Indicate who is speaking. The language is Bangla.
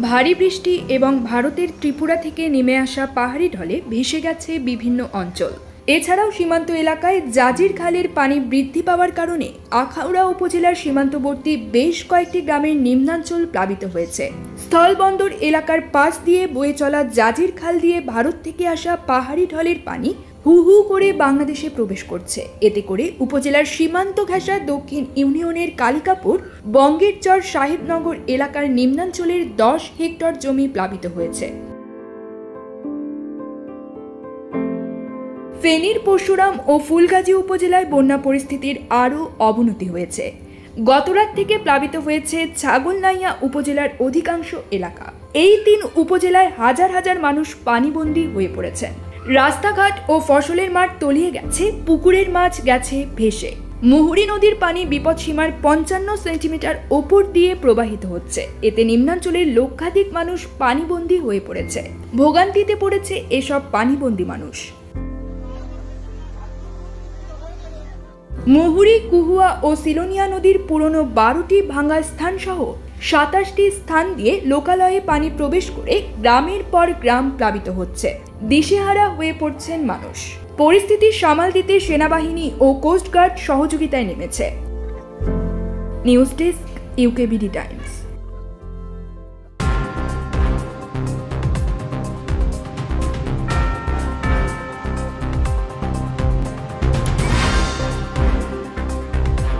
Speaker 1: ভারী বৃষ্টি এবং ভারতের ত্রিপুরা থেকে নেমে আসা পাহাড়ি ঢলে ভেসে গেছে বিভিন্ন অঞ্চল। এছাড়াও সীমান্ত এলাকায় জাজির খালের পানি বৃদ্ধি পাওয়ার কারণে আখাউড়া উপজেলার সীমান্তবর্তী বেশ কয়েকটি গ্রামের নিম্নাঞ্চল প্লাবিত হয়েছে। স্থলবন্দর এলাকার পাশ দিয়ে বয়ে চলা জাজির খাল দিয়ে ভারত থেকে আসা পাহাড়ি ঢলের পানি হু হু করে বাংলাদেশে প্রবেশ করছে। এতে করে উপজেলার সীমান্ত ঘেঁষা দক্ষিণ ইউনিয়নের কালিকাপুর, বঙ্গের চর, সাহেবনগর এলাকার নিম্নাঞ্চলের 10 হেক্টর জমি প্লাবিত হয়েছে। ফেনীর পরশুরাম ও ফুলগাজী উপজেলায় বন্যা পরিস্থিতির আরও অবনতি হয়েছে। গতরাত থেকে প্লাবিত হয়েছে ছাগলনাইয়া উপজেলার অধিকাংশ এলাকা। এই 3 উপজেলায় হাজার হাজার মানুষ পানিবন্দী হয়ে পড়েছেন। রাস্তাঘাট ও ফসলের মাঠ তলিয়ে গেছে, পুকুরের মাছ গেছে ভেসে। মুহুরী নদীর পানি বিপদসীমার 55 সেন্টিমিটার ওপর দিয়ে প্রবাহিত হচ্ছে। এতে নিম্নাঞ্চলের লক্ষাধিক মানুষ পানিবন্দী হয়ে পড়েছে। ভোগান্তিতে পড়েছে এসব পানিবন্দী মানুষ। মুহুরী, কুহুয়া ও সিলোনিয়া নদীর পুরনো 12টি ভাঙা স্থান সহ 27টি স্থান দিয়ে লোকালয়ে পানি প্রবেশ করে গ্রামের পর গ্রাম প্লাবিত হচ্ছে। দিশেহারা হয়ে পড়ছেন মানুষ। পরিস্থিতি সামাল দিতে সেনাবাহিনী ও কোস্টগার্ড সহযোগিতায় নেমেছে। News desk, UKBD Times.